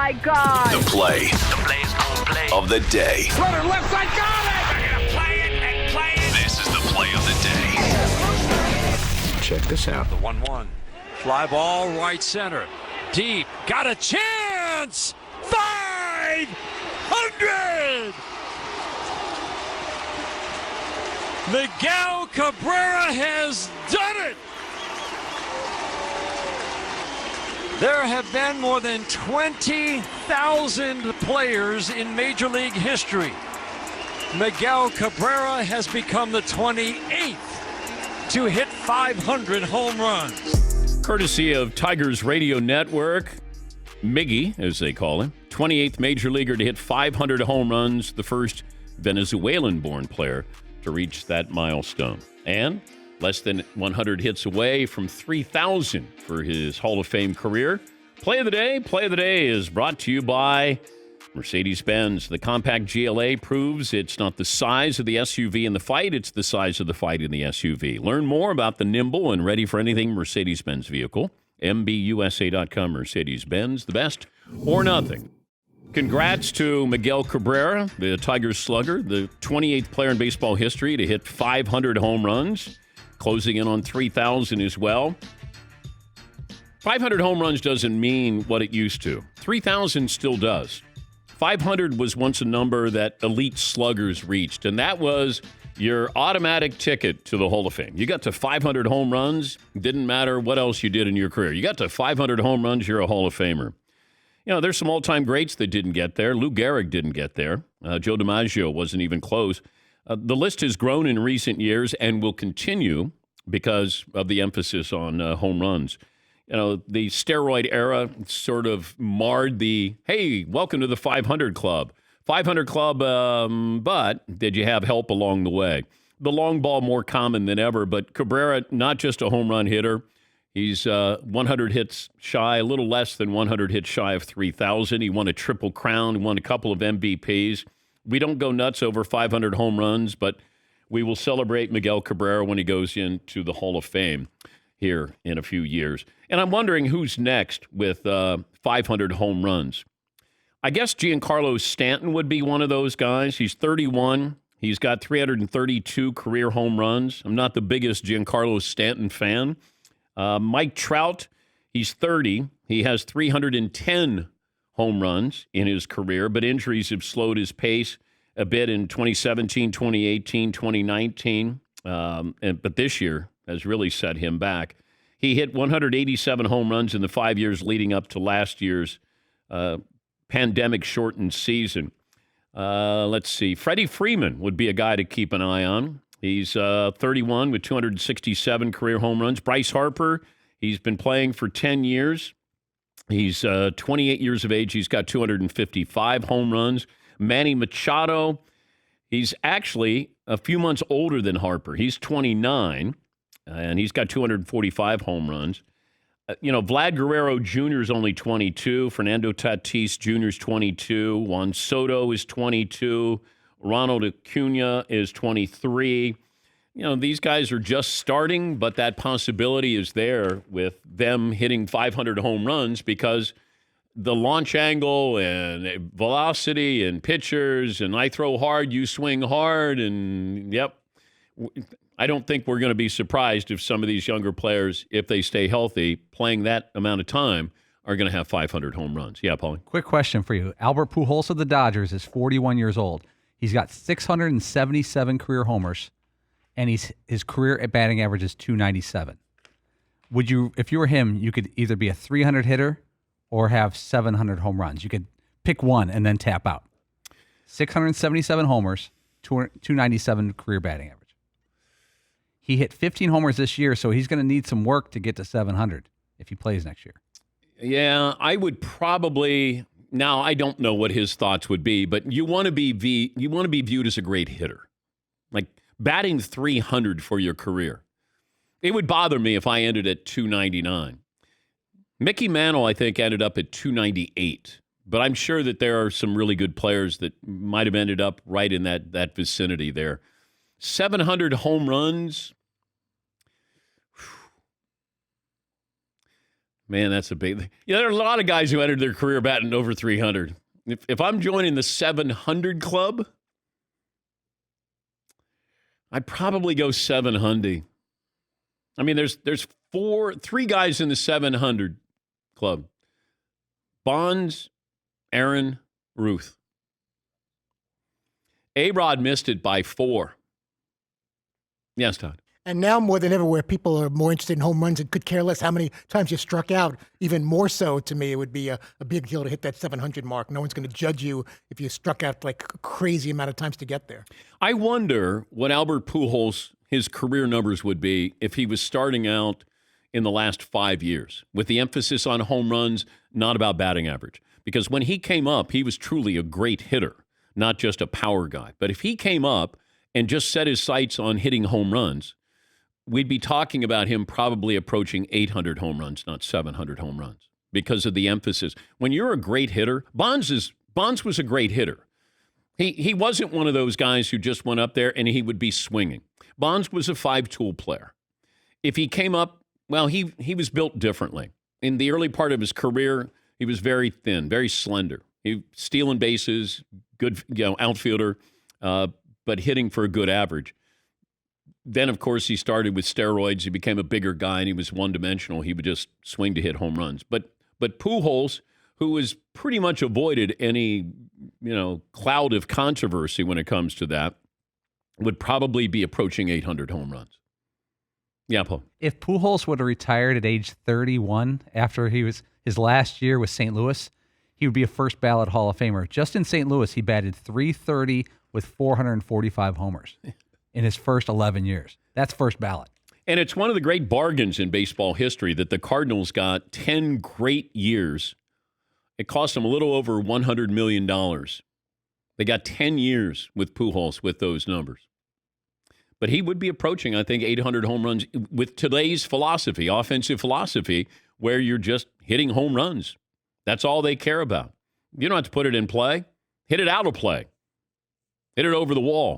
my God. The play of the day. Runner left side, got it! They're going to play it and play it. This is the play of the day. Check this out. The 1-1. Fly ball right center. Deep. Got a chance! 500! Miguel Cabrera has done it! There have been more than 20,000 players in Major League history. Miguel Cabrera has become the 28th to hit 500 home runs. Courtesy of Tigers Radio Network, Miggy, as they call him, 28th Major Leaguer to hit 500 home runs, the first Venezuelan-born player to reach that milestone. And less than 100 hits away from 3,000 for his Hall of Fame career. Play of the Day. Play of the Day is brought to you by Mercedes-Benz. The compact GLA proves it's not the size of the SUV in the fight, it's the size of the fight in the SUV. Learn more about the nimble and ready-for-anything Mercedes-Benz vehicle. MBUSA.com. Mercedes-Benz, the best or nothing. Congrats to Miguel Cabrera, the Tigers slugger, the 28th player in baseball history to hit 500 home runs, closing in on 3,000 as well. 500 home runs doesn't mean what it used to. 3,000 still does. 500 was once a number that elite sluggers reached, and that was your automatic ticket to the Hall of Fame. You got to 500 home runs, didn't matter what else you did in your career. You got to 500 home runs, you're a Hall of Famer. You know, there's some all-time greats that didn't get there. Lou Gehrig didn't get there. Joe DiMaggio wasn't even close. The list has grown in recent years and will continue because of the emphasis on home runs. You know, the steroid era sort of marred the, hey, welcome to the 500 Club. 500 Club, but did you have help along the way? The long ball more common than ever, but Cabrera, not just a home run hitter. He's 100 hits shy, a little less than 100 hits shy of 3,000. He won a Triple Crown. He won a couple of MVPs. We don't go nuts over 500 home runs, but we will celebrate Miguel Cabrera when he goes into the Hall of Fame here in a few years. And I'm wondering who's next with 500 home runs. I guess Giancarlo Stanton would be one of those guys. He's 31. He's got 332 career home runs. I'm not the biggest Giancarlo Stanton fan. Mike Trout, he's 30. He has 310 home runs in his career, but injuries have slowed his pace a bit in 2017, 2018, 2019. But this year has really set him back. He hit 187 home runs in the 5 years leading up to last year's pandemic-shortened season. Let's see. Freddie Freeman would be a guy to keep an eye on. He's 31 with 267 career home runs. Bryce Harper, he's been playing for 10 years. He's 28 years of age. He's got 255 home runs. Manny Machado, he's actually a few months older than Harper. He's 29, and he's got 245 home runs. Vlad Guerrero Jr. is only 22. Fernando Tatis Jr. is 22. Juan Soto is 22. Ronald Acuna is 23. These guys are just starting, but that possibility is there with them hitting 500 home runs because the launch angle and velocity and pitchers and I throw hard, you swing hard, and I don't think we're going to be surprised if some of these younger players, if they stay healthy, playing that amount of time, are going to have 500 home runs. Yeah, Paulie? Quick question for you. Albert Pujols of the Dodgers is 41 years old. He's got 677 career homers, and his career at batting average is 297. Would you, if you were him, you could either be a 300 hitter or have 700 home runs. You could pick one and then tap out. 677 homers, 297 career batting average. He hit 15 homers this year, so he's going to need some work to get to 700 if he plays next year. Yeah, I would probably. Now, I don't know what his thoughts would be, but you want to be viewed as a great hitter, like batting 300 for your career. It would bother me if I ended at 299. Mickey Mantle, I think, ended up at 298, but I'm sure that there are some really good players that might have ended up right in that vicinity there. 700 home runs. Man, that's a big thing. Yeah, there are a lot of guys who entered their career batting over 300. If I'm joining the 700 club, I'd probably go 700. I mean, there's three guys in the 700 club. Bonds, Aaron, Ruth. A-Rod missed it by 4. Yes, Todd. And now more than ever, where people are more interested in home runs and could care less how many times you struck out, even more so to me, it would be a big deal to hit that 700 mark. No one's going to judge you if you struck out like a crazy amount of times to get there. I wonder what Albert Pujols, his career numbers would be if he was starting out in the last 5 years, with the emphasis on home runs, not about batting average. Because when he came up, he was truly a great hitter, not just a power guy. But if he came up and just set his sights on hitting home runs, we'd be talking about him probably approaching 800 home runs, not 700 home runs, because of the emphasis. When you're a great hitter, Bonds was a great hitter. He wasn't one of those guys who just went up there and he would be swinging. Bonds was a 5-tool player. If he came up, well, he was built differently. In the early part of his career, he was very thin, very slender. He stealing bases, good outfielder, but hitting for a good average. Then, of course, he started with steroids. He became a bigger guy, and he was one-dimensional. He would just swing to hit home runs. But Pujols, who has pretty much avoided any, cloud of controversy when it comes to that, would probably be approaching 800 home runs. Yeah, Paul. If Pujols would have retired at age 31 after his last year with St. Louis, he would be a first ballot Hall of Famer. Just in St. Louis, he batted .330 with 445 homers in his first 11 years. That's first ballot. And it's one of the great bargains in baseball history that the Cardinals got 10 great years. It cost them a little over $100 million. They got 10 years with Pujols with those numbers. But he would be approaching, I think, 800 home runs with today's philosophy, offensive philosophy, where you're just hitting home runs. That's all they care about. You don't have to put it in play. Hit it out of play. Hit it over the wall.